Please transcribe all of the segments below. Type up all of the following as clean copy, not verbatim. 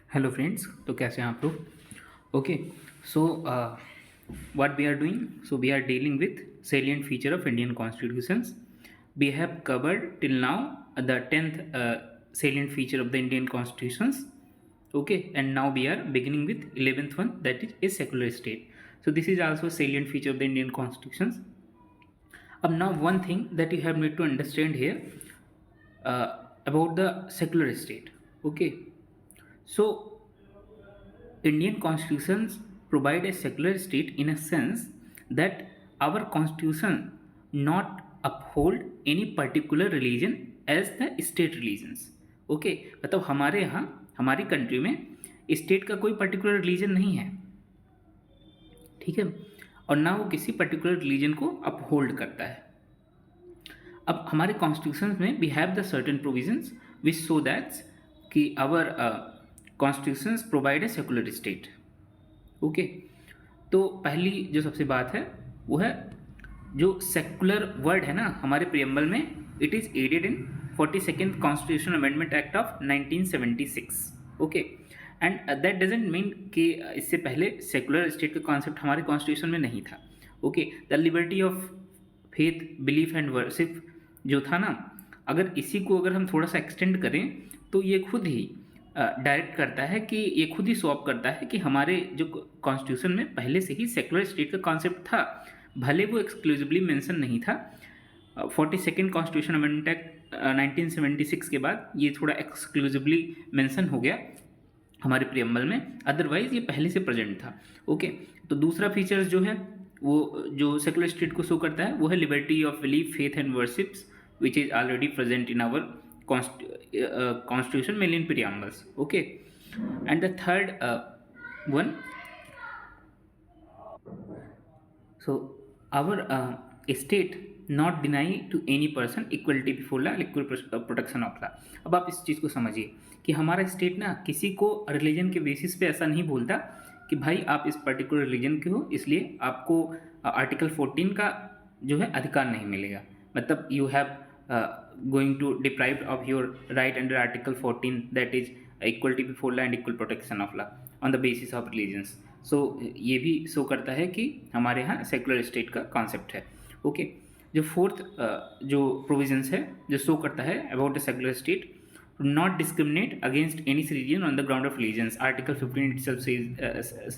Hello friends, तो कैसे हैं आप लोग। Okay, so what we are doing, so we are dealing with salient feature of Indian constitutions. We have covered till now the 10th salient feature of the Indian constitutions. Okay, and now we are beginning with 11th one, that is secular state. So this is also a salient feature of the Indian constitutions. Now one thing that you have need to understand here about the secular state. Okay, so Indian constitutions provide a secular state in a sense that our constitution not uphold any particular religion as the state religions. Okay, मतलब हमारे यहाँ हमारी country में state का कोई particular religion नहीं है, ठीक है, और ना वो किसी पर्टिकुलर रिलीजन को अपहोल्ड करता है। अब हमारे कॉन्स्टिट्यूशन में we have the certain provisions which so that's कि our constitutions provide a secular state. Okay, तो पहली जो सबसे बात है वो है जो सेकुलर वर्ड है ना हमारे प्रियम्बल में, it is added in 42nd constitution amendment act of 1976। Okay, and that doesn't mean कि इससे पहले सेकुलर स्टेट का कॉन्सेप्ट हमारे कॉन्स्टिट्यूशन में नहीं था। Okay, the liberty of faith, belief and worship जो था ना, अगर इसी को अगर हम थोड़ा सा एक्सटेंड करें तो ये खुद ही डायरेक्ट करता है कि ये खुद ही सॉल्व करता है कि हमारे जो कॉन्स्टिट्यूशन में पहले से ही सेकुलर स्टेट का कॉन्सेप्ट था, भले वो एक्सक्लूसिवली मेंशन नहीं था। 42nd कॉन्स्टिट्यूशन अमेंडमेंट एक्ट 1976 के बाद ये थोड़ा एक्सक्लूसिवली मेंशन हो गया हमारे प्रियम्बल में, अदरवाइज ये पहले से प्रेजेंट था। ओके, तो दूसरा फीचर्स जो है वो जो सेकुलर स्टेट को शो करता है वो है liberty of belief, faith and worships which is already present in our constitution mainly in preambles. Okay, and the third one, so our state not deny to any person equality before law, equal protection of law. अब आप इस चीज़ को समझिए कि हमारा state ना किसी को रिलीजन के बेसिस पे ऐसा नहीं बोलता कि भाई आप इस पर्टिकुलर रिलीजन के हो इसलिए आपको आर्टिकल 14 का जो है अधिकार नहीं मिलेगा, मतलब you have going to deprived of your right under article 14, that is equality before law and equal protection of law on the basis of religions. so ये भी शो करता है कि हमारे यहाँ सेकुलर स्टेट का कॉन्सेप्ट है। ओके, जो फोर्थ जो प्रोविजंस है जो शो करता है about the secular state, not discriminate against any religion on the ground of religions. Article 15 itself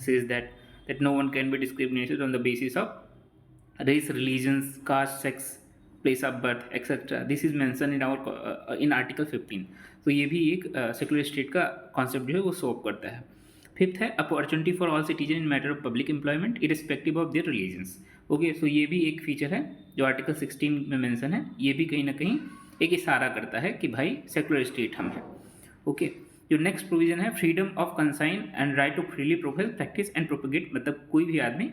says that no one can be discriminated on the basis of race, religions, caste, sex, place of birth etcetera. This is mention in our in article 15। तो ये भी एक secular state का concept जो है वो सोव करता है। फिफ्थ है opportunity for all citizen in matter of public employment irrespective of their religions. Okay, so ये भी एक फीचर है जो आर्टिकल 16 में मेंशन है, ये भी कहीं ना कहीं एक इशारा करता है कि भाई सेकुलर स्टेट हम हैं। ओके, जो नेक्स्ट प्रोविजन है freedom of conscience and right to freely profess, practice and propagate, मतलब कोई भी आदमी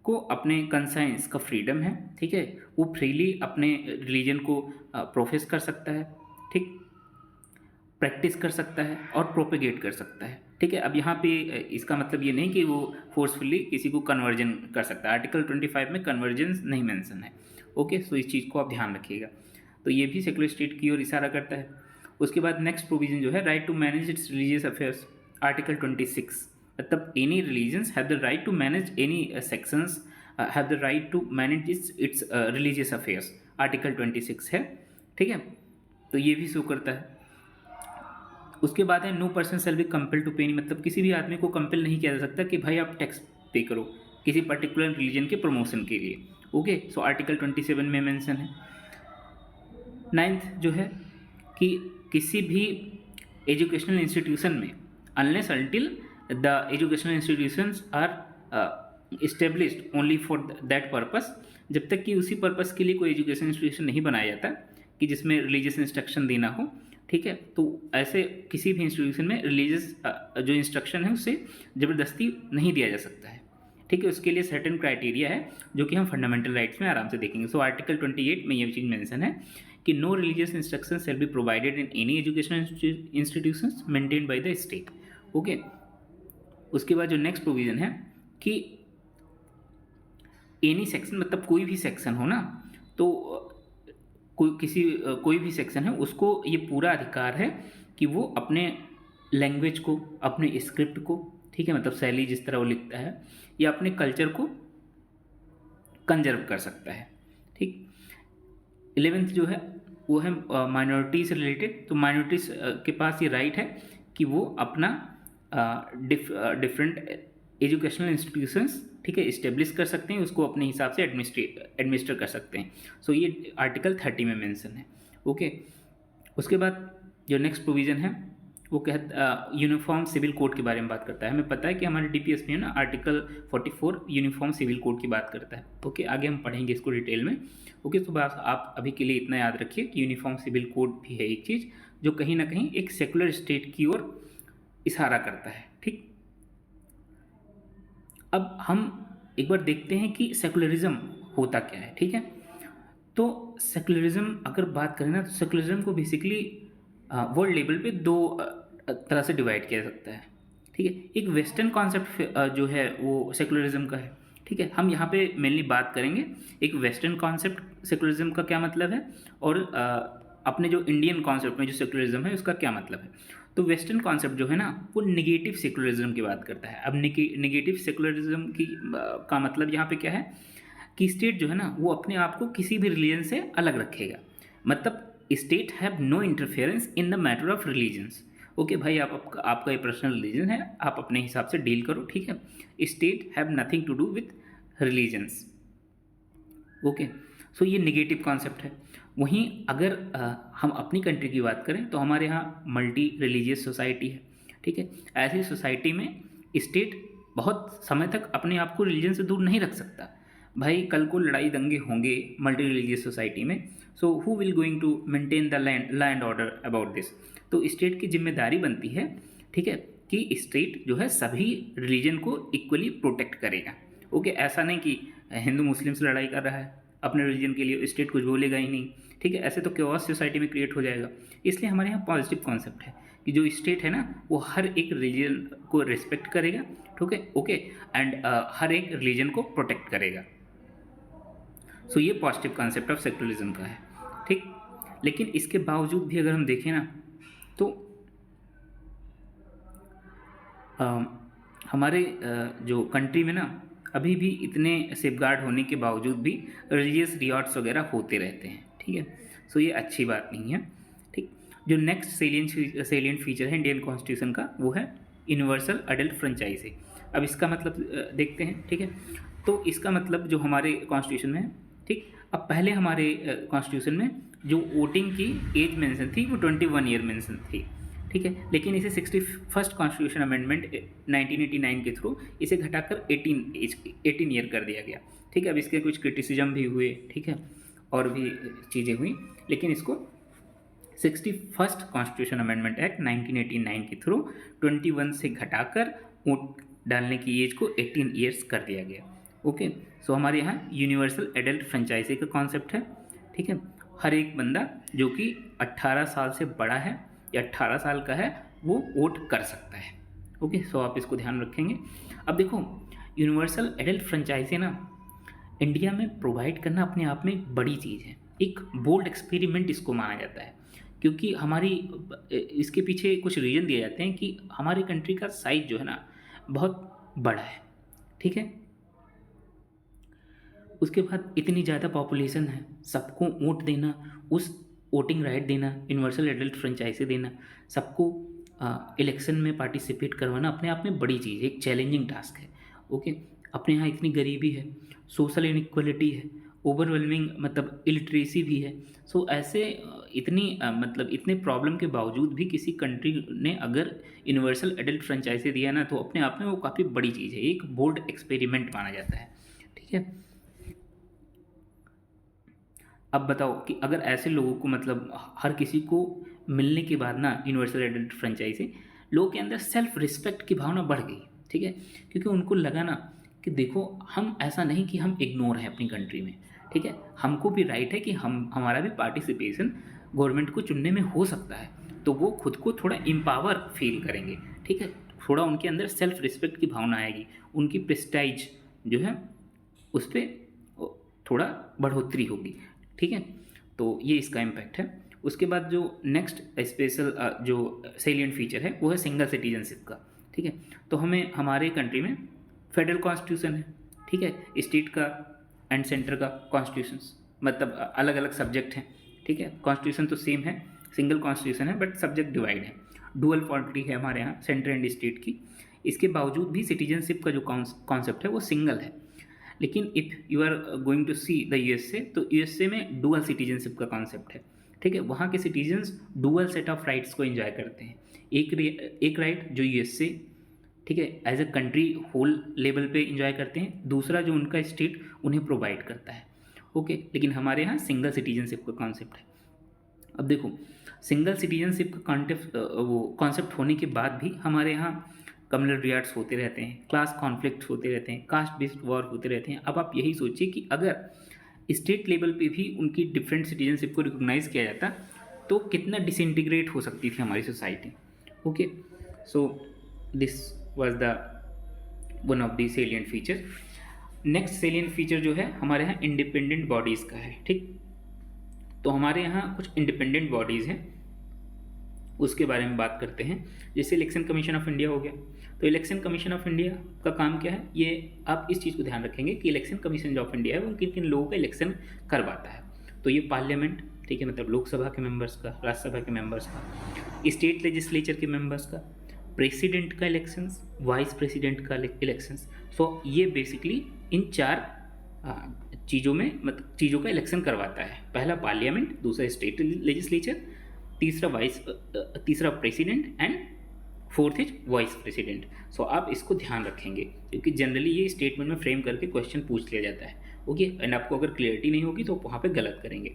को अपने कंसाइंस का फ्रीडम है, ठीक है, वो फ्रीली अपने रिलीजन को प्रोफेस कर सकता है, ठीक, प्रैक्टिस कर सकता है और प्रोपेगेट कर सकता है, ठीक है। अब यहाँ पे इसका मतलब ये नहीं कि वो फोर्सफुली किसी को कन्वर्जन कर सकता है, आर्टिकल 25 में कन्वर्जन नहीं मेंशन है। ओके, सो इस चीज़ को आप ध्यान रखिएगा। तो ये भी सेकुलर स्टेट की ओर इशारा करता है। उसके बाद नेक्स्ट प्रोविजन जो है right to manage its religious affairs, article 26, मतलब any religions have the right to manage any sections have the right to manage its religious affairs, article 26 है, ठीक है। तो ये भी शो करता है। उसके बाद है no person shall be compel to pay, मतलब किसी भी आदमी को कंपेल नहीं किया जा सकता कि भाई आप टैक्स पे करो किसी पर्टिकुलर रिलीजन के प्रमोशन के लिए। ओके, सो आर्टिकल 27 में मेंशन है। नाइन्थ जो है कि किसी भी एजुकेशनल इंस्टीट्यूशन में unless until the educational institutions are established only for that purpose, जब तक कि उसी पर्पस के लिए कोई एजुकेशन इंस्टीट्यूशन नहीं बनाया जाता कि जिसमें रिलीजियस इंस्ट्रक्शन देना हो, ठीक है, तो ऐसे किसी भी इंस्टीट्यूशन में रिलीजियस जो इंस्ट्रक्शन है उससे ज़बरदस्ती नहीं दिया जा सकता है, ठीक है। उसके लिए सर्टेन क्राइटेरिया है जो कि हम फंडामेंटल राइट्स में आराम से देखेंगे। सो आर्टिकल 28 में ये चीज़ मेंशन है कि no religious instruction shall be provided in any educational institutions maintained by the state. Okay, उसके बाद जो नेक्स्ट प्रोविज़न है कि एनी सेक्शन, मतलब कोई भी सेक्शन हो ना, तो कोई भी सेक्शन है उसको ये पूरा अधिकार है कि वो अपने लैंग्वेज को, अपने स्क्रिप्ट को, ठीक है, मतलब शैली जिस तरह वो लिखता है, या अपने कल्चर को कंजर्व कर सकता है। ठीक। 11th जो है वो है माइनॉरिटी से रिलेटेड। तो माइनॉरिटीज़ के पास ये राइट है कि वो अपना डिफरेंट एजुकेशनल इंस्टीट्यूशंस, ठीक है, इस्टेब्लिश कर सकते हैं, उसको अपने हिसाब से एडमिनिस्टर कर सकते हैं। सो ये आर्टिकल 30 में मेंशन है। ओके। उसके बाद जो नेक्स्ट प्रोविज़न है वो यूनिफॉर्म सिविल कोड के बारे में बात करता है। हमें पता है कि हमारे डीपीएस में ना आर्टिकल 44 यूनिफॉर्म सिविल कोड की बात करता है। ओके, आगे हम पढ़ेंगे इसको डिटेल में। ओके, तो बस आप अभी के लिए इतना याद रखिए कि यूनिफॉर्म सिविल कोड भी है एक चीज़ जो कहीं ना कहीं एक सेकुलर स्टेट की ओर इशारा करता है। ठीक। अब हम एक बार देखते हैं कि सेकुलरिज्म होता क्या है। ठीक है, तो सेकुलरिज्म अगर बात करें ना, तो सेकुलरिज्म को बेसिकली वर्ल्ड लेवल पे दो तरह से डिवाइड किया जा सकता है। ठीक है, एक वेस्टर्न कॉन्सेप्ट जो है वो सेकुलरिज्म का है। ठीक है, हम यहाँ पे मेनली बात करेंगे एक वेस्टर्न कॉन्सेप्ट सेकुलरिज्म का क्या मतलब है, और अपने जो इंडियन कॉन्सेप्ट में जो सेकुलरिज्म है उसका क्या मतलब है। तो वेस्टर्न कॉन्सेप्ट जो है ना वो निगेटिव सेकुलरिज्म की बात करता है। अब निगेटिव सेकुलरिज्म की का मतलब यहाँ पे क्या है कि स्टेट जो है ना वो अपने आप को किसी भी रिलीजन से अलग रखेगा। मतलब state have no interference in the matter of religions. Okay भाई, आपका ये पर्सनल रिलीजन है, आप अपने हिसाब से डील करो। ठीक है, state have nothing to do with religions. Okay, so ये निगेटिव कॉन्सेप्ट है। वहीं अगर हम अपनी कंट्री की बात करें तो हमारे यहाँ मल्टी रिलीजियस सोसाइटी है। ठीक है, ऐसी सोसाइटी में स्टेट बहुत समय तक अपने आप को रिलीजन से दूर नहीं रख सकता। भाई कल को लड़ाई दंगे होंगे मल्टी रिलीजियस सोसाइटी में, so who will going to maintain the land order about this. तो स्टेट की जिम्मेदारी बनती है, ठीक है, कि स्टेट जो है सभी रिलीजन को इक्वली प्रोटेक्ट करेगा। ओके, ऐसा नहीं कि हिंदू मुस्लिम से लड़ाई कर रहा है, अपने रिलीजन के लिए स्टेट कुछ बोलेगा ही नहीं। ठीक है, ऐसे तो क्योस सोसाइटी में क्रिएट हो जाएगा। इसलिए हमारे यहाँ पॉजिटिव कॉन्सेप्ट है कि जो स्टेट है ना वो हर एक रिलीजन को रिस्पेक्ट करेगा। ठीक है, ओके, एंड हर एक रिलीजन को प्रोटेक्ट करेगा। सो ये पॉजिटिव कॉन्सेप्ट ऑफ सेकुलरिज्म का है। ठीक, लेकिन इसके बावजूद भी अगर हम देखें ना तो हमारे जो कंट्री में ना अभी भी इतने सेफगार्ड होने के बावजूद भी रिलीजियस रियॉट्स वगैरह होते रहते हैं। ठीक है, सो ये अच्छी बात नहीं है। ठीक, जो नेक्स्ट सेलियंट फीचर है इंडियन कॉन्स्टिट्यूशन का वो है यूनिवर्सल अडल्ट फ्रेंचाइजी। अब इसका मतलब देखते हैं। ठीक है, तो इसका मतलब जो हमारे कॉन्स्टिट्यूशन में है, ठीक, अब पहले हमारे कॉन्स्टिट्यूशन में जो वोटिंग की एज मेंशन थी वो 21 ईयर मेंशन थी। ठीक है, लेकिन इसे 61st कॉन्स्टिट्यूशन अमेंडमेंट 1989 के थ्रू इसे घटाकर 18 ईयर कर दिया गया। ठीक है, अब इसके कुछ क्रिटिसिज्म भी हुए, ठीक है, और भी चीज़ें हुई, लेकिन इसको 61st कॉन्स्टिट्यूशन अमेंडमेंट एक्ट 1989 के थ्रू 21 से घटाकर वोट डालने की एज को 18 ईयर्स कर दिया गया। ओके, सो हमारे यहाँ यूनिवर्सल एडल्ट फ्रेंचाइजी का कॉन्सेप्ट है। ठीक है, हर एक बंदा जो कि 18 साल से बड़ा है या 18 साल का है वो वोट कर सकता है। ओके, सो आप इसको ध्यान रखेंगे। अब देखो, यूनिवर्सल एडल्ट फ्रेंचाइजी ना इंडिया में प्रोवाइड करना अपने आप में एक बड़ी चीज़ है, एक बोल्ड एक्सपेरिमेंट इसको माना जाता है, क्योंकि हमारी इसके पीछे कुछ रीज़न दिए जाते हैं कि हमारी कंट्री का साइज जो है ना बहुत बड़ा है। ठीक है, उसके बाद इतनी ज़्यादा पॉपुलेशन है, सबको वोट देना, उस वोटिंग राइट देना, यूनिवर्सल एडल्ट फ्रेंचाइजी देना, सबको इलेक्शन में पार्टिसिपेट करवाना अपने आप में बड़ी चीज़ है, एक चैलेंजिंग टास्क है। ओके, अपने यहाँ इतनी गरीबी है, सोशल इनइक्वलिटी है, ओवरवेलमिंग मतलब इलिटरेसी भी है। सो ऐसे मतलब इतने प्रॉब्लम के बावजूद भी किसी कंट्री ने अगर यूनिवर्सल एडल्ट फ्रेंचाइजी दिया ना तो अपने आप में वो काफ़ी बड़ी चीज़ है, एक बोल्ड एक्सपेरिमेंट माना जाता है। ठीक है, अब बताओ कि अगर ऐसे लोगों को मतलब हर किसी को मिलने के बाद ना यूनिवर्सल एडल्ट फ्रेंचाइजी, लोगों के अंदर सेल्फ रिस्पेक्ट की भावना बढ़ गई। ठीक है, क्योंकि उनको लगा ना कि देखो हम ऐसा नहीं कि हम इग्नोर हैं अपनी कंट्री में। ठीक है, हमको भी राइट है कि हमारा भी पार्टिसिपेशन गवर्नमेंट को चुनने में हो सकता है, तो वो खुद को थोड़ा एम्पावर फील करेंगे। ठीक है, थोड़ा उनके अंदर सेल्फ रिस्पेक्ट की भावना आएगी, उनकी प्रेस्टाइज जो है उस पर थोड़ा बढ़ोतरी होगी। ठीक है, तो ये इसका इम्पैक्ट है। उसके बाद जो नेक्स्ट स्पेशल जो सेलिएंट फीचर है वो है सिंगल सिटीजनशिप का, ठीक है। तो हमें हमारे कंट्री में फेडरल कॉन्स्टिट्यूशन है, ठीक है, स्टेट का एंड सेंटर का कॉन्स्टिट्यूशंस, मतलब अलग अलग सब्जेक्ट हैं, ठीक है। कॉन्स्टिट्यूशन तो सेम है, सिंगल कॉन्स्टिट्यूशन है, बट सब्जेक्ट डिवाइड है। डुअल पॉलिटी है हमारे यहाँ सेंटर एंड स्टेट की। इसके बावजूद भी सिटीजनशिप का जो कॉन्सेप्ट है वो सिंगल है। लेकिन if you are going to see the USA, तो यूएसए में डुअल सिटीजनशिप का कॉन्सेप्ट है, ठीक है। वहाँ के citizens dual set of rights को एंजॉय करते हैं। एक राइट जो यूएसए, ठीक है, as a country whole level पे एंजॉय करते हैं, दूसरा जो उनका स्टेट उन्हें प्रोवाइड करता है, ओके। लेकिन हमारे यहाँ सिंगल सिटीजनशिप का कॉन्सेप्ट है। अब देखो, सिंगल सिटीजनशिप का कॉन्सेप्ट होने के बाद भी हमारे यहाँ कम्युनल रियाट्स होते रहते हैं, क्लास कॉन्फ्लिक्ट होते रहते हैं, कास्ट बेस्ड वॉर होते रहते हैं। अब आप यही सोचिए कि अगर स्टेट लेवल पे भी उनकी डिफरेंट सिटीजनशिप को रिकॉग्नाइज किया जाता तो कितना डिसइंटीग्रेट हो सकती थी हमारी society, okay. So this was the one of the salient feature. Next salient feature जो है हमारे यहाँ इंडिपेंडेंट बॉडीज़ का है, ठीक। तो हमारे यहाँ कुछ इंडिपेंडेंट बॉडीज़ हैं, उसके बारे में बात करते हैं। जैसे इलेक्शन कमीशन ऑफ इंडिया हो गया। तो इलेक्शन कमीशन ऑफ इंडिया का काम क्या है, ये आप इस चीज़ को ध्यान रखेंगे कि इलेक्शन कमीशन ऑफ इंडिया है वो किन किन लोगों का इलेक्शन करवाता है। तो ये पार्लियामेंट, ठीक है, मतलब लोकसभा के मेंबर्स का, राज्यसभा के मेंबर्स का, स्टेट लेजिस्लेचर के मेंबर्स का, प्रेसिडेंट का इलेक्शंस, वाइस प्रेसिडेंट का इलेक्शंस। सो ये बेसिकली इन 4 चीज़ों में मतलब चीज़ों का इलेक्शन करवाता है। पहला पार्लियामेंट, दूसरा स्टेट लेजिस्लेचर, तीसरा president and fourth is vice president. So आप इसको ध्यान रखेंगे क्योंकि जनरली ये स्टेटमेंट में फ्रेम करके क्वेश्चन पूछ लिया जाता है, ओके। एंड आपको अगर क्लियरिटी नहीं होगी तो वहाँ पे गलत करेंगे।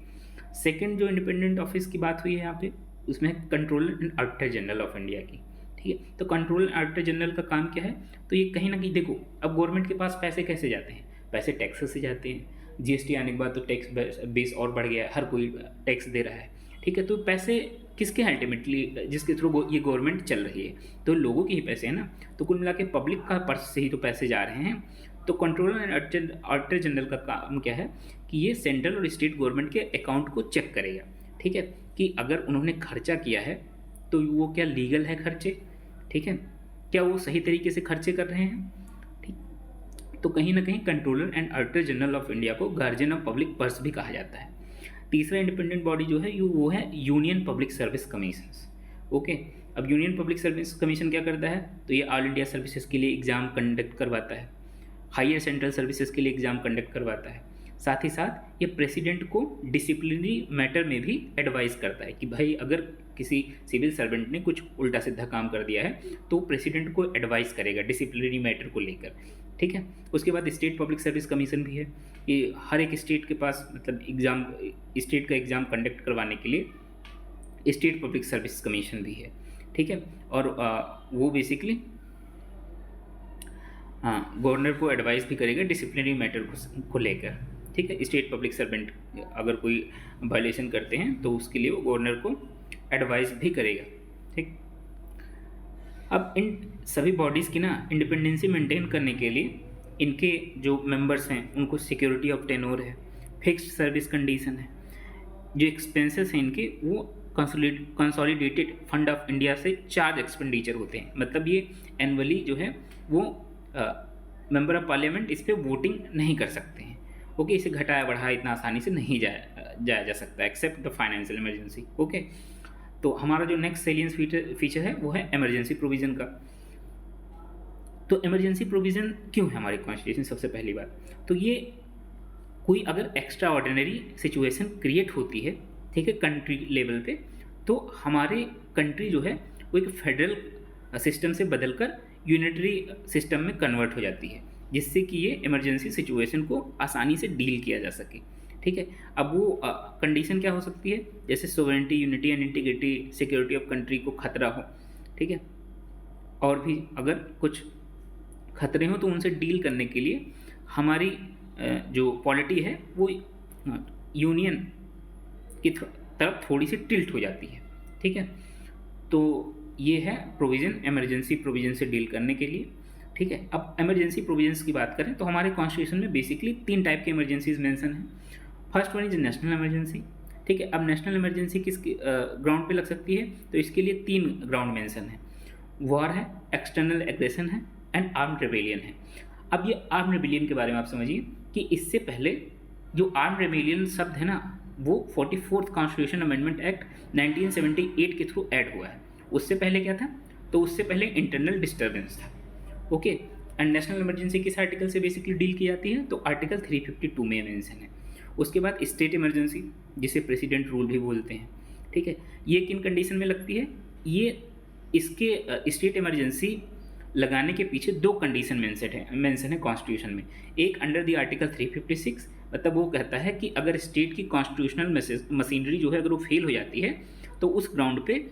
सेकंड जो इंडिपेंडेंट ऑफिस की बात हुई है यहाँ पे, उसमें controller and auditor general of India की, ठीक है। तो कंट्रोलर एंड ऑडिटर जनरल का काम क्या है, तो ये कहीं ना कहीं देखो, अब गवर्नमेंट के पास पैसे कैसे जाते हैं, पैसे टैक्सेस से जाते हैं। जीएसटी आने के बाद तो टैक्स बेस और बढ़ गया है, हर कोई टैक्स दे रहा है, ठीक है। तो पैसे किसके हैं अल्टीमेटली, जिसके थ्रू ये गवर्नमेंट चल रही है, तो लोगों के ही पैसे हैं ना। तो कुल मिला के पब्लिक का पर्स से ही तो पैसे जा रहे हैं। तो कंट्रोलर एंड ऑडिटर जनरल का काम क्या है कि ये सेंट्रल और स्टेट गवर्नमेंट के अकाउंट को चेक करेगा, ठीक है, कि अगर उन्होंने खर्चा किया है तो वो क्या लीगल है खर्चे, ठीक है, क्या वो सही तरीके से खर्चे कर रहे हैं, ठीक। तो कहीं ना कहीं controller and auditor general of India को गार्जियन ऑफ पब्लिक पर्स भी कहा जाता है। तीसरा इंडिपेंडेंट बॉडी जो है वो है union public service commissions, okay. अब यूनियन पब्लिक सर्विस कमीशन क्या करता है, तो ये ऑल इंडिया सर्विसेज के लिए एग्ज़ाम कंडक्ट करवाता है, हायर सेंट्रल सर्विसेज के लिए एग्ज़ाम कंडक्ट करवाता है। साथ ही साथ ये प्रेसिडेंट को डिसिप्लिनरी मैटर में भी एडवाइस करता है कि भाई अगर किसी सिविल सर्वेंट ने कुछ उल्टा सीधा काम कर दिया है तो प्रेसिडेंट को एडवाइस करेगा डिसिप्लिनरी मैटर को लेकर, ठीक है। उसके बाद स्टेट पब्लिक सर्विस कमीशन भी है, ये हर एक स्टेट के पास मतलब एग्ज़ाम, स्टेट का एग्ज़ाम कंडक्ट करवाने के लिए स्टेट पब्लिक सर्विस कमीशन भी है, ठीक है। और वो बेसिकली गवर्नर को एडवाइस भी करेगा डिसिप्लिनरी मैटर को लेकर, ठीक है। स्टेट पब्लिक सर्वेंट अगर कोई वायलेशन करते हैं तो उसके लिए वो गवर्नर को एडवाइस भी करेगा, ठीक। अब इन सभी बॉडीज़ की ना इंडिपेंडेंसी मेंटेन करने के लिए इनके जो मेंबर्स हैं उनको सिक्योरिटी ऑफ टेनोर है, फिक्स्ड सर्विस कंडीशन है, जो एक्सपेंसेस हैं इनके वो कंसोलिडेटेड फंड ऑफ इंडिया से चार्ज एक्सपेंडिचर होते हैं। मतलब ये एनुअली जो है वो मेंबर ऑफ पार्लियामेंट इस पर वोटिंग नहीं कर सकते हैं, ओके। इसे घटाया बढ़ाया इतना आसानी से नहीं जाया जा सकता except the financial emergency, okay. तो हमारा जो नेक्स्ट सेलियंस फीचर है वो है इमरजेंसी प्रोविज़न का। तो इमरजेंसी प्रोविज़न क्यों है हमारी कॉन्स्टिट्यूशन, सबसे पहली बात तो ये कोई अगर एक्स्ट्रा ऑर्डिनरी सिचुएशन क्रिएट होती है, ठीक है, कंट्री लेवल पे, तो हमारे कंट्री जो है वो एक फेडरल सिस्टम से बदलकर यूनिटरी सिस्टम में कन्वर्ट हो जाती है, जिससे कि ये इमरजेंसी सिचुएशन को आसानी से डील किया जा सके, ठीक है। अब वो कंडीशन क्या हो सकती है, जैसे sovereignty, unity and integrity, security of country को खतरा हो, ठीक है, और भी अगर कुछ खतरे हों तो उनसे डील करने के लिए हमारी जो पॉलिटी है वो यूनियन की तरफ थोड़ी सी टिल्ट हो जाती है, ठीक है। तो ये है प्रोविज़न इमरजेंसी प्रोविज़न से डील करने के लिए, ठीक है। अब इमरजेंसी प्रोविजंस की बात करें तो हमारे कॉन्स्टिट्यूशन में बेसिकली 3 टाइप के इमरजेंसीज मेंशन हैं। First one is national emergency, ठीक है। अब नेशनल इमरजेंसी किस ग्राउंड पे लग सकती है, तो इसके लिए 3 ग्राउंड मेंशन है, वॉर है, एक्सटर्नल एग्रेशन है एंड आर्म्ड रेबेलियन है। अब ये आर्म्ड रेबेलियन के बारे में आप समझिए कि इससे पहले जो आर्म्ड रेबेलियन शब्द है ना, वो 44th कॉन्स्टिट्यूशन अमेंडमेंट एक्ट 1978 के थ्रू ऐड हुआ है। उससे पहले क्या था, तो उससे पहले इंटरनल डिस्टर्बेंस था। ओके, एंड नेशनल इमरजेंसी किस आर्टिकल से बेसिकली डील की जाती है, तो आर्टिकल 352 में मेंशन है। उसके बाद स्टेट इमरजेंसी, जिसे प्रेसिडेंट रूल भी बोलते हैं, ठीक है। ये किन कंडीशन में लगती है, ये इसके स्टेट इमरजेंसी लगाने के पीछे 2 कंडीशन मेंशन है कॉन्स्टिट्यूशन में। एक अंडर द आर्टिकल 356, मतलब वो कहता है कि अगर स्टेट की कॉन्स्टिट्यूशनल मशीनरी जो है अगर वो फेल हो जाती है, तो उस ग्राउंड पे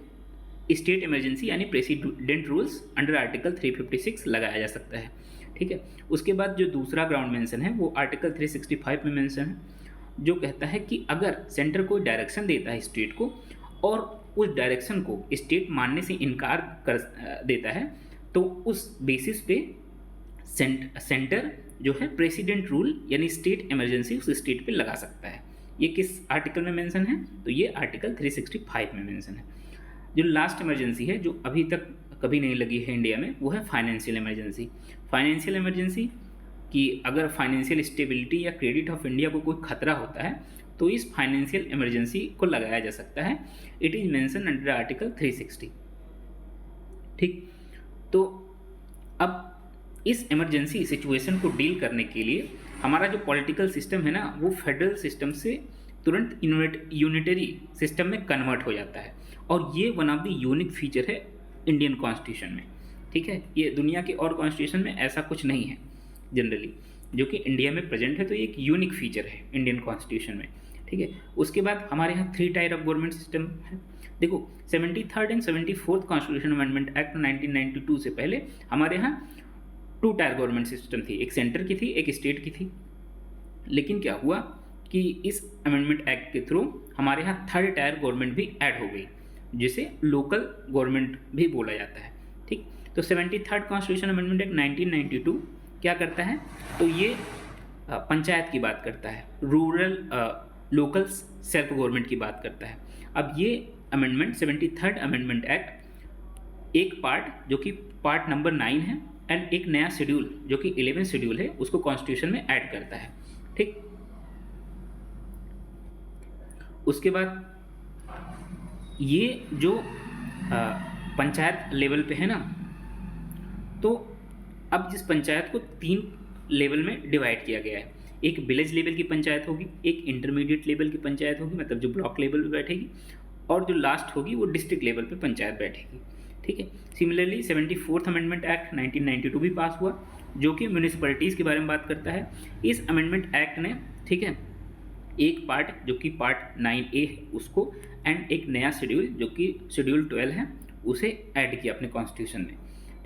स्टेट इमरजेंसी यानी प्रेसिडेंट रूल्स अंडर आर्टिकल 356 लगाया जा सकता है, ठीक है। उसके बाद जो दूसरा ग्राउंड मेंशन है वो आर्टिकल 365 में मेंशन है, जो कहता है कि अगर सेंटर कोई डायरेक्शन देता है स्टेट को और उस डायरेक्शन को स्टेट मानने से इनकार कर देता है, तो उस बेसिस पे सेंटर जो है प्रेसिडेंट रूल यानी स्टेट इमरजेंसी उस स्टेट पे लगा सकता है। ये किस आर्टिकल में मेंशन है, तो ये आर्टिकल 365 में मेंशन है। जो लास्ट इमरजेंसी है जो अभी तक कभी नहीं लगी है इंडिया में, वो है फाइनेंशियल इमरजेंसी। फाइनेंशियल इमरजेंसी कि अगर फाइनेंशियल स्टेबिलिटी या क्रेडिट ऑफ इंडिया को कोई खतरा होता है, तो इस फाइनेंशियल इमरजेंसी को लगाया जा सकता है। It is mention under article 360, ठीक। तो अब इस इमरजेंसी सिचुएशन को डील करने के लिए हमारा जो पॉलिटिकल सिस्टम है ना, वो फेडरल सिस्टम से तुरंत यूनिटरी सिस्टम में कन्वर्ट हो जाता है, और ये one of the unique feature है इंडियन कॉन्स्टिट्यूशन में, ठीक है। ये दुनिया के और कॉन्स्टिट्यूशन में ऐसा कुछ नहीं है जनरली, जो कि इंडिया में प्रेजेंट है, तो ये एक यूनिक फीचर है इंडियन कॉन्स्टिट्यूशन में, ठीक है। उसके बाद हमारे यहाँ 3 टायर ऑफ गवर्नमेंट सिस्टम है। देखो 73rd and 74th constitution amendment act 1992 से पहले हमारे यहाँ 2 टायर गवर्नमेंट सिस्टम थी, एक सेंटर की थी, एक स्टेट की थी। लेकिन क्या हुआ कि इस अमेंडमेंट एक्ट के थ्रू हमारे यहाँ 3rd टायर गवर्नमेंट भी ऐड हो गई, जिसे लोकल गवर्नमेंट भी बोला जाता है, ठीक। तो 73rd कॉन्स्टिट्यूशन अमेंडमेंट एक्ट 1992 क्या करता है, तो ये पंचायत की बात करता है, रूरल लोकल सेल्फ गवर्नमेंट की बात करता है। अब ये अमेंडमेंट 73rd अमेंडमेंट एक्ट एक पार्ट जो कि पार्ट नंबर 9 है एंड एक नया शेड्यूल जो कि 11 शेड्यूल है उसको कॉन्स्टिट्यूशन में ऐड करता है, ठीक। उसके बाद ये जो पंचायत लेवल पे है ना, तो अब जिस पंचायत को 3 लेवल में डिवाइड किया गया है, एक विलेज लेवल की पंचायत होगी, एक इंटरमीडिएट लेवल की पंचायत होगी मतलब जो ब्लॉक लेवल पे बैठेगी, और जो लास्ट होगी वो डिस्ट्रिक्ट लेवल पे पंचायत बैठेगी, ठीक है। सिमिलरली 74th अमेंडमेंट एक्ट 1992 भी पास हुआ, जो कि म्यूनिसिपैलिटीज़ के बारे में बात करता है। इस अमेंडमेंट एक्ट ने, ठीक है, एक पार्ट जो कि पार्ट 9A है उसको एंड एक नया शेड्यूल जो कि शेड्यूल 12 है उसे ऐड किया अपने कॉन्स्टिट्यूशन में,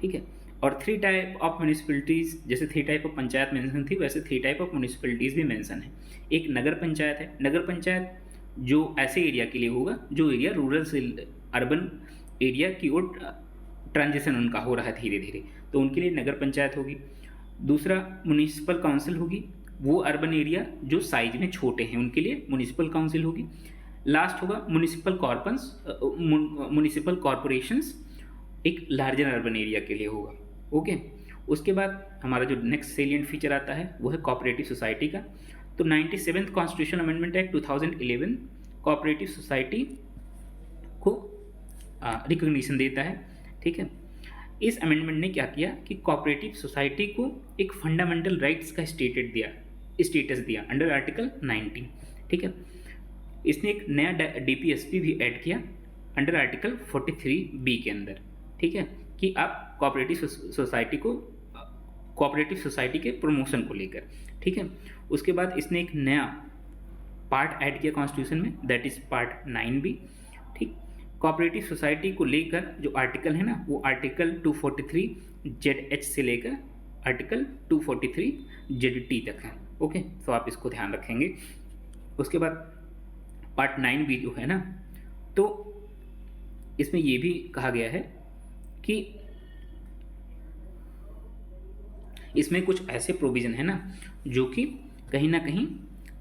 ठीक है। और 3 टाइप ऑफ म्यूनिसिपैलिटीज़, जैसे 3 टाइप ऑफ पंचायत मेंशन थी, वैसे 3 टाइप ऑफ म्यूनिसिपैलिटीज़ भी मेंशन है। एक नगर पंचायत है, नगर पंचायत जो ऐसे एरिया के लिए होगा जो एरिया रूरल से अर्बन एरिया की ओर ट्रांजिशन उनका हो रहा है धीरे धीरे, तो उनके लिए नगर पंचायत होगी। दूसरा म्युनिसिपल काउंसिल होगी, वो अर्बन एरिया जो साइज में छोटे हैं उनके लिए म्युनिसिपल काउंसिल होगी। लास्ट होगा म्युनिसिपल कॉरपोरेशंस, एक लार्जर अर्बन एरिया के लिए होगा, ओके। उसके बाद हमारा जो नेक्स्ट सेलिएंट फीचर आता है वो है कोऑपरेटिव सोसाइटी का। तो 97th constitution amendment act 2011 cooperative society को रिकॉग्निशन देता है, ठीक है। इस अमेंडमेंट ने क्या किया कि कोऑपरेटिव सोसाइटी को एक फंडामेंटल राइट्स का स्टेटस दिया अंडर आर्टिकल 19, ठीक है। इसने एक नया DPSP भी ऐड किया अंडर आर्टिकल 43B के अंदर, ठीक है, कि आप कोऑपरेटिव सोसाइटी के प्रमोशन को लेकर, ठीक है। उसके बाद इसने एक नया पार्ट ऐड किया कॉन्स्टिट्यूशन में, दैट इज पार्ट 9B, ठीक। कोऑपरेटिव सोसाइटी को लेकर जो आर्टिकल है ना, वो आर्टिकल 243ZH से लेकर आर्टिकल 243ZT तक है, ओके। तो आप इसको ध्यान रखेंगे। उसके बाद पार्ट 9B जो है ना, तो इसमें ये भी कहा गया है कि इसमें कुछ ऐसे प्रोविज़न है ना जो कि कहीं ना कहीं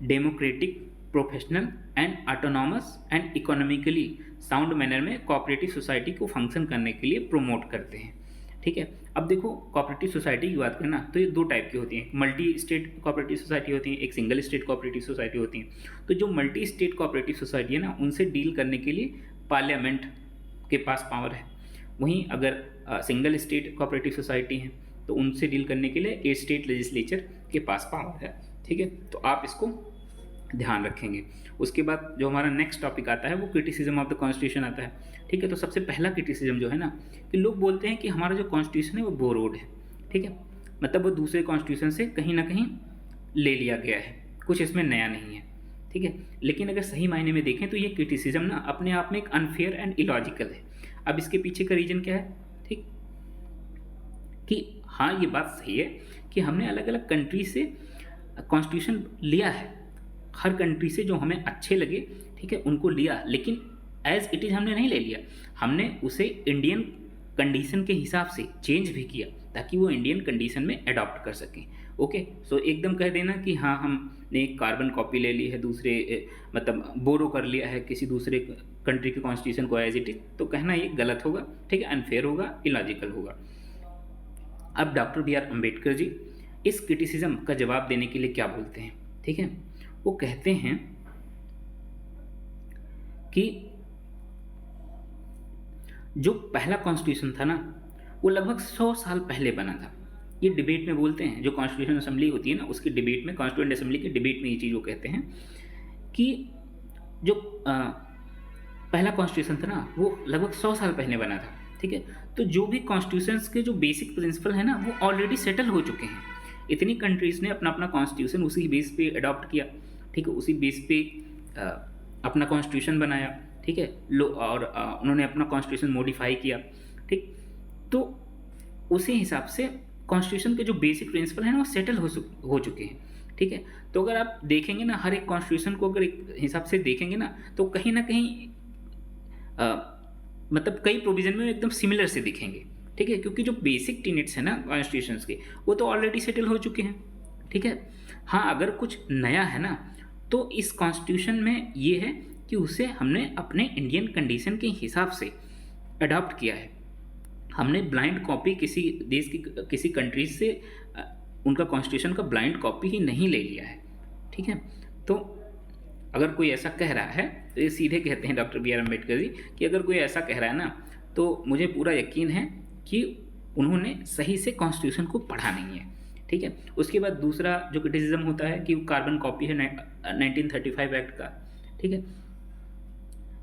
democratic professional and autonomous and economically sound manner में कोऑपरेटिव सोसाइटी को फंक्शन करने के लिए प्रोमोट करते हैं। ठीक है, अब देखो कोऑपरेटिव सोसाइटी की बात करें ना, तो ये दो टाइप की होती हैं, मल्टी स्टेट कोऑपरेटिव सोसाइटी होती है, एक सिंगल स्टेट कोऑपरेटिव सोसाइटी होती है। तो जो मल्टी स्टेट कोऑपरेटिव सोसाइटी है ना, उनसे डील करने के लिए पार्लियामेंट के पास पावर है। वहीं अगर सिंगल स्टेट कोऑपरेटिव सोसाइटी है तो उनसे डील करने के लिए ए स्टेट लेजिस्लेचर के पास पावर है। ठीक है, तो आप इसको ध्यान रखेंगे। उसके बाद जो हमारा नेक्स्ट टॉपिक आता है वो क्रिटिसिज्म ऑफ द कॉन्स्टिट्यूशन आता है। ठीक है, तो सबसे पहला क्रिटिसिज्म जो है ना, कि लोग बोलते हैं कि हमारा जो कॉन्स्टिट्यूशन है वो बोरोड है। ठीक है, मतलब वो दूसरे कॉन्स्टिट्यूशन से कहीं ना कहीं ले लिया गया है, कुछ इसमें नया नहीं है। ठीक है, लेकिन अगर सही मायने में देखें तो ये क्रिटिसिज्म ना अपने आप में एक अनफेयर एंड इलॉजिकल है। अब इसके पीछे का रीजन क्या है? ठीक, कि हाँ ये बात सही है कि हमने अलग अलग कंट्री से कॉन्स्टिट्यूशन लिया है, हर कंट्री से जो हमें अच्छे लगे, ठीक है, उनको लिया, लेकिन एज इट इज़ हमने नहीं ले लिया, हमने उसे इंडियन कंडीशन के हिसाब से चेंज भी किया ताकि वो इंडियन कंडीशन में अडॉप्ट कर सकें। ओके, सो एकदम कह देना कि हाँ हमने कार्बन कॉपी ले ली है दूसरे, मतलब बोरो कर लिया है किसी दूसरे कंट्री के कॉन्स्टिट्यूशन को एज इट इज, तो कहना ये गलत होगा। ठीक है, अनफेयर होगा, इलॉजिकल होगा। अब doctor B are Ambedkar ji इस क्रिटिसिज्म का जवाब देने के लिए क्या बोलते हैं? ठीक है, वो कहते हैं कि जो पहला कॉन्स्टिट्यूशन था ना वो लगभग 100 साल पहले बना था। ये डिबेट में बोलते हैं, जो कॉन्स्टिट्यूशन असेंबली होती है ना उसकी डिबेट में, कॉन्स्टिट्यूएंट असेंबली की डिबेट में ये चीज़ वो कहते हैं कि जो पहला कॉन्स्टिट्यूशन था ना वो लगभग 100 साल पहले बना था। ठीक है, तो जो भी कॉन्स्टिट्यूशंस के जो बेसिक प्रिंसिपल है ना वो ऑलरेडी सेटल हो चुके हैं। इतनी कंट्रीज़ ने अपना अपना कॉन्स्टिट्यूशन उसी बेस पे अडॉप्ट किया। ठीक है, उसी बेस पे अपना कॉन्स्टिट्यूशन बनाया। ठीक है, और उन्होंने अपना कॉन्स्टिट्यूशन मॉडिफाई किया। ठीक, तो उसी हिसाब से कॉन्स्टिट्यूशन के जो बेसिक प्रिंसिपल हैं ना वो सेटल हो चुके हैं। ठीक है, तो अगर आप देखेंगे ना हर एक कॉन्स्टिट्यूशन को अगर एक हिसाब से देखेंगे ना तो कहीं ना कहीं मतलब कई प्रोविजन में एकदम सिमिलर से दिखेंगे। ठीक है, क्योंकि जो बेसिक टेनेट्स हैं ना कॉन्स्टिट्यूशन के वो तो ऑलरेडी सेटल हो चुके हैं। ठीक है, हाँ अगर कुछ नया है ना तो इस कॉन्स्टिट्यूशन में ये है कि उसे हमने अपने इंडियन कंडीशन के हिसाब से अडॉप्ट किया है। हमने ब्लाइंड कॉपी किसी देश की किसी कंट्रीज से उनका कॉन्स्टिट्यूशन का ब्लाइंड कॉपी ही नहीं ले लिया है। ठीक है, तो अगर कोई ऐसा कह रहा है तो ये सीधे कहते हैं doctor B are Ambedkar ji कि अगर कोई ऐसा कह रहा है ना तो मुझे पूरा यकीन है कि उन्होंने सही से कॉन्स्टिट्यूशन को पढ़ा नहीं है। ठीक है, उसके बाद दूसरा जो क्रिटिसिज्म होता है कि वो कार्बन कॉपी है 1935 एक्ट का। ठीक है,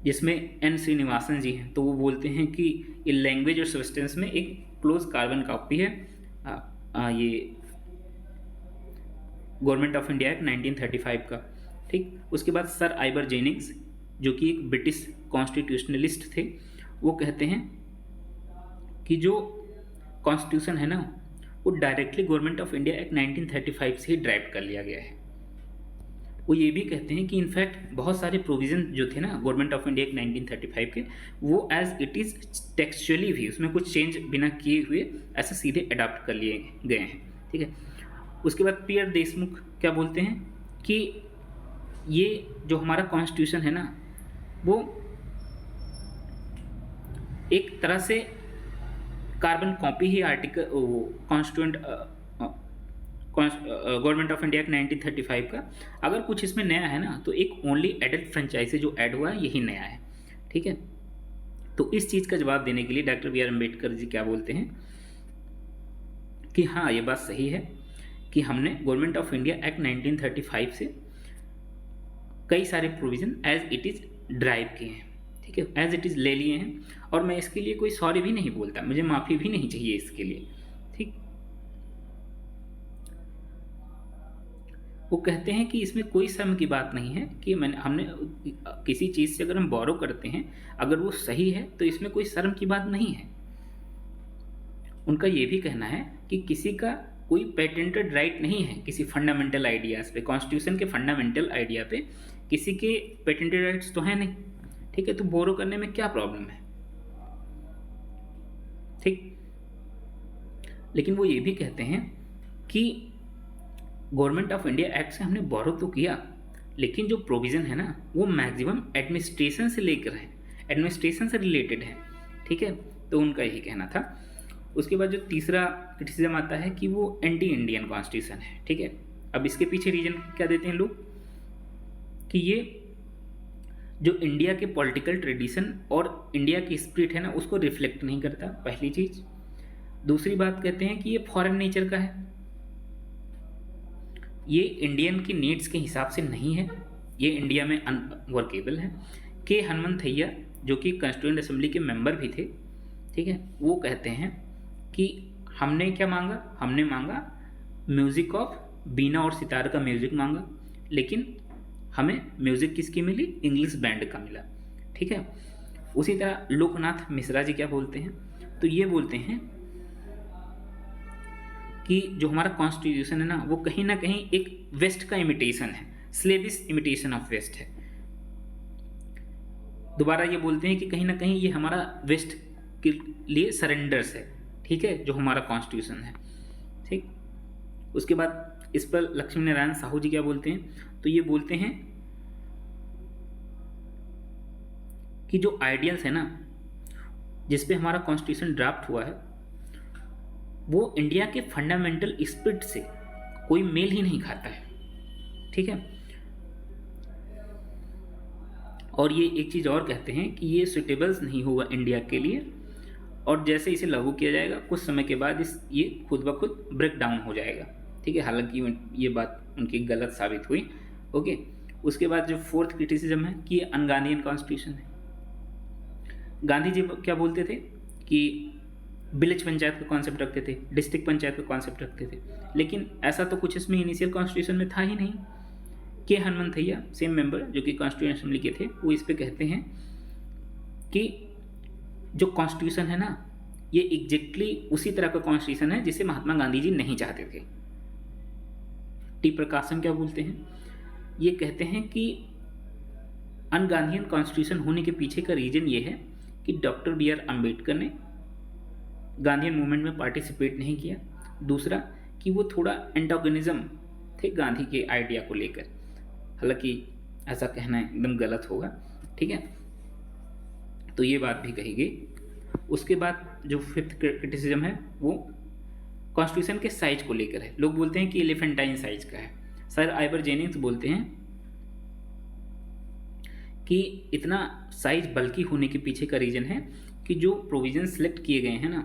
जिसमें एन श्रीनिवासन जी हैं तो वो बोलते हैं कि ये लैंग्वेज और सब्सटेंस में एक क्लोज कार्बन कॉपी है ये गवर्नमेंट ऑफ इंडिया एक्ट 1935 का। ठीक, उसके बाद सर आइबर जेनिंग्स जो कि एक ब्रिटिश कॉन्स्टिट्यूशनलिस्ट थे, वो कहते हैं कि जो कॉन्स्टिट्यूशन है ना वो directly government of India act 1935 से ही ड्राइव कर लिया गया है। वो ये भी कहते हैं कि इनफैक्ट बहुत सारे प्रोविज़न जो थे ना गवर्नमेंट ऑफ इंडिया एक्ट 1935 के वो एज इट इज़ टेक्सचुअली भी उसमें कुछ चेंज बिना किए हुए ऐसे सीधे अडॉप्ट कर लिए गए हैं। ठीक है, उसके बाद पी आर देशमुख क्या बोलते हैं कि ये जो हमारा कॉन्स्टिट्यूशन है ना वो एक तरह से carbon copy he article constituent government of India 1935 का। अगर कुछ इसमें नया है ना तो एक ओनली एडल्ट फ्रेंचाइजी जो ऐड हुआ है यही नया है। ठीक है, तो इस चीज़ का जवाब देने के लिए doctor B are Ambedkar ji क्या बोलते हैं कि हाँ ये बात सही है कि हमने गवर्नमेंट ऑफ इंडिया एक्ट 1935 से कई सारे provision as it is derive किए हैं। ठीक है, एज इट इज़ ले लिए हैं और मैं इसके लिए कोई सॉरी भी नहीं बोलता, मुझे माफ़ी भी नहीं चाहिए इसके लिए। ठीक, वो कहते हैं कि इसमें कोई शर्म की बात नहीं है कि हमने किसी चीज़ से अगर हम बोरो करते हैं अगर वो सही है तो इसमें कोई शर्म की बात नहीं है। उनका ये भी कहना है कि किसी का कोई पेटेंटेड राइट नहीं है किसी फंडामेंटल आइडियाज़ पे, कॉन्स्टिट्यूशन के फंडामेंटल आइडिया पे किसी के पेटेंटेड राइट्स तो हैं नहीं। ठीक है, तो बोरो करने में क्या प्रॉब्लम है? ठीक, लेकिन वो ये भी कहते हैं कि गवर्नमेंट ऑफ इंडिया एक्ट से हमने बोरो तो किया लेकिन जो प्रोविज़न है ना वो मैक्सिमम एडमिनिस्ट्रेशन से लेकर है, एडमिनिस्ट्रेशन से रिलेटेड है, ठीक है। तो उनका यही कहना था। उसके बाद जो तीसरा क्रिटिसिज्म आता है कि वो एंटी इंडियन कॉन्स्टिट्यूशन है, ठीक है। अब इसके पीछे रीजन क्या देते हैं लोग कि ये जो इंडिया के पॉलिटिकल ट्रेडिशन और इंडिया की स्पिरिट है ना उसको रिफ्लेक्ट नहीं करता, पहली चीज़। दूसरी बात कहते हैं कि ये फॉरेन नेचर का है, ये इंडियन की नीड्स के हिसाब से नहीं है, ये इंडिया में अनवर्केबल है। के हनुमंथैया जो कि कॉन्स्टिट्यूएंट असेंबली के मेंबर भी थे, ठीक है, वो कहते हैं कि हमने क्या मांगा, हमने मांगा म्यूज़िक ऑफ बीना और सितार का म्यूज़िक मांगा, लेकिन हमें म्यूज़िक किसकी मिली, इंग्लिश बैंड का मिला, ठीक है। उसी तरह लोकनाथ मिश्रा जी क्या बोलते हैं, तो ये बोलते हैं कि जो हमारा कॉन्स्टिट्यूशन है ना वो कहीं ना कहीं एक वेस्ट का इमिटेशन है, स्लेविश इमिटेशन ऑफ वेस्ट है। दोबारा ये बोलते हैं कि कहीं ना कहीं ये हमारा वेस्ट के लिए सरेंडर्स है, ठीक है, जो हमारा कॉन्स्टिट्यूशन है, ठीक। उसके बाद इस पर लक्ष्मी नारायण साहू जी क्या बोलते हैं, तो ये बोलते हैं कि जो आइडियल्स है ना जिस पे हमारा कॉन्स्टिट्यूशन ड्राफ्ट हुआ है वो इंडिया के फंडामेंटल स्पिरिट से कोई मेल ही नहीं खाता है, ठीक है। और ये एक चीज़ और कहते हैं कि ये सुटेबल्स नहीं होगा इंडिया के लिए, और जैसे इसे लागू किया जाएगा कुछ समय के बाद ये खुद ब खुद ब्रेक डाउन हो जाएगा, ठीक है। हालांकि ये बात उनकी गलत साबित हुई, ओके। उसके बाद जो फोर्थ क्रिटिसिज्म है कि ये अनगांधीयन कॉन्स्टिट्यूशन है। गांधी जी क्या बोलते थे कि विलेज पंचायत का कॉन्सेप्ट रखते थे, डिस्ट्रिक्ट पंचायत का कॉन्सेप्ट रखते थे, लेकिन ऐसा तो कुछ इसमें इनिशियल कॉन्स्टिट्यूशन में था ही नहीं। के हनुमंथैया सेम मेंबर जो कि कॉन्स्टिट्यूशन असेंबली के थे, वो इस पे कहते हैं कि जो कॉन्स्टिट्यूशन है ना ये एग्जैक्टली उसी तरह का कॉन्स्टिट्यूशन है जिसे महात्मा गांधी जी नहीं चाहते थे। टी प्रकाशन क्या बोलते हैं, ये कहते हैं कि अनगांधीयन कॉन्स्टिट्यूशन होने के पीछे का रीजन ये है कि डॉक्टर बी आर अम्बेडकर ने गांधीयन मूवमेंट में पार्टिसिपेट नहीं किया। दूसरा कि वो थोड़ा एंटागोनिज्म थे गांधी के आइडिया को लेकर, हालांकि ऐसा कहना एकदम गलत होगा, ठीक है। तो ये बात भी कही गई। उसके बाद जो फिफ्थ क्रिटिसिज्म है वो कॉन्स्टिट्यूशन के साइज को लेकर है। लोग बोलते हैं कि एलिफेंटाइन साइज का है। सर आइवर जेनिंग्स बोलते हैं कि इतना साइज बल्कि होने के पीछे का रीजन है कि जो प्रोविजन सेलेक्ट किए गए हैं ना,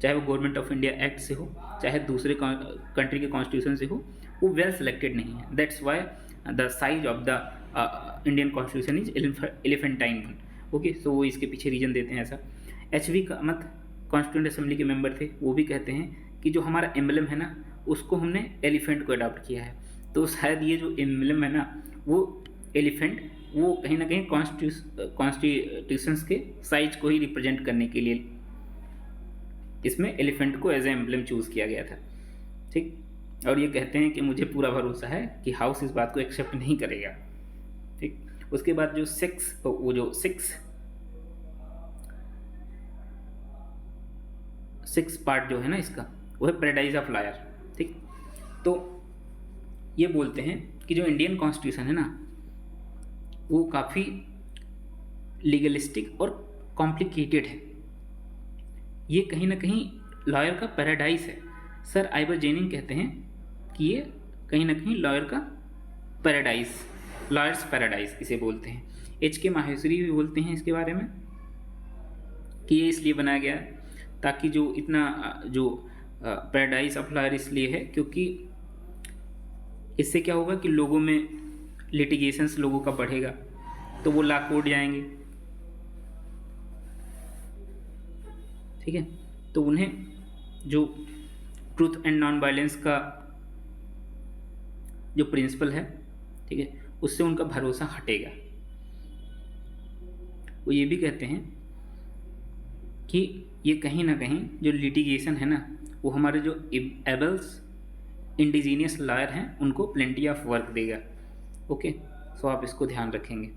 चाहे वो गवर्नमेंट ऑफ इंडिया एक्ट से हो चाहे दूसरे कंट्री के कॉन्स्टिट्यूशन से हो, वो वेल सेलेक्टेड नहीं है। That's why the size of the Indian constitution is elephantine one, okay. So वो इसके पीछे रीजन देते हैं ऐसा। एच.वी. कामत कॉन्स्टिट्यूंट असेंबली के मेंबर थे, वो भी कहते हैं कि जो हमारा एम्बलम है ना उसको हमने एलिफेंट को अडॉप्ट किया है, तो शायद ये जो एम्बलम है ना वो एलिफेंट वो कहीं ना कहीं कॉन्स्टिट्यूशंस के साइज को ही रिप्रेजेंट करने के लिए इसमें एलिफेंट को एज ए एम्बलम चूज़ किया गया था, ठीक। और ये कहते हैं कि मुझे पूरा भरोसा है कि हाउस इस बात को एक्सेप्ट नहीं करेगा, ठीक। उसके बाद जो सिक्स पार्ट जो है ना इसका वो है पैराडाइज ऑफ लायर, ठीक। तो ये बोलते हैं कि जो इंडियन कॉन्स्टिट्यूशन है ना वो काफ़ी लीगलिस्टिक और कॉम्प्लिकेटेड है, ये कहीं ना कहीं लॉयर का पैराडाइज है। सर आइवर जेनिंग कहते हैं कि ये कहीं ना कहीं लॉयर का पैराडाइज, लॉयर्स पैराडाइज इसे बोलते हैं। H.K. माहेश्वरी भी बोलते हैं इसके बारे में कि ये इसलिए बनाया गया ताकि जो इतना जो पैराडाइज ऑफ लॉयर इसलिए है क्योंकि इससे क्या होगा कि लोगों में लिटिगेशंस लोगों का बढ़ेगा तो वो लॉ कोर्ट जाएंगे, ठीक है। तो उन्हें जो ट्रूथ एंड नॉन वायलेंस का जो प्रिंसिपल है, ठीक है, उससे उनका भरोसा हटेगा। वो ये भी कहते हैं कि ये कहीं ना कहीं जो लिटिगेशन है ना वो हमारे जो एबल्स इंडिजीनियस लॉयर हैं उनको प्लेंटी ऑफ वर्क देगा, ओके। सो आप इसको ध्यान रखेंगे।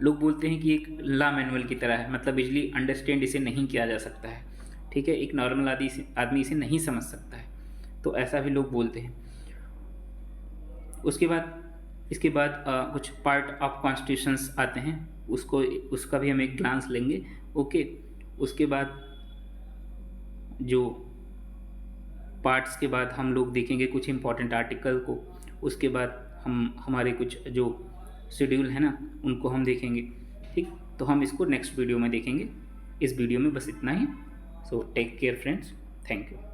लोग बोलते हैं कि एक लॉ मैनुअल की तरह है, मतलब इजली अंडरस्टैंड इसे नहीं किया जा सकता है, ठीक है, एक नॉर्मल आदमी इसे नहीं समझ सकता है, तो ऐसा भी लोग बोलते हैं। उसके बाद इसके बाद कुछ पार्ट ऑफ कॉन्स्टिट्यूशंस आते हैं, उसका भी हम एक ग्लांस लेंगे। ओके, उसके बाद जो पार्ट्स के बाद हम लोग देखेंगे कुछ इम्पॉर्टेंट आर्टिकल को, उसके बाद हम हमारे कुछ जो शेड्यूल है ना उनको हम देखेंगे। ठीक, तो हम इसको नेक्स्ट वीडियो में देखेंगे। इस वीडियो में बस इतना ही। So take care friends, thank you.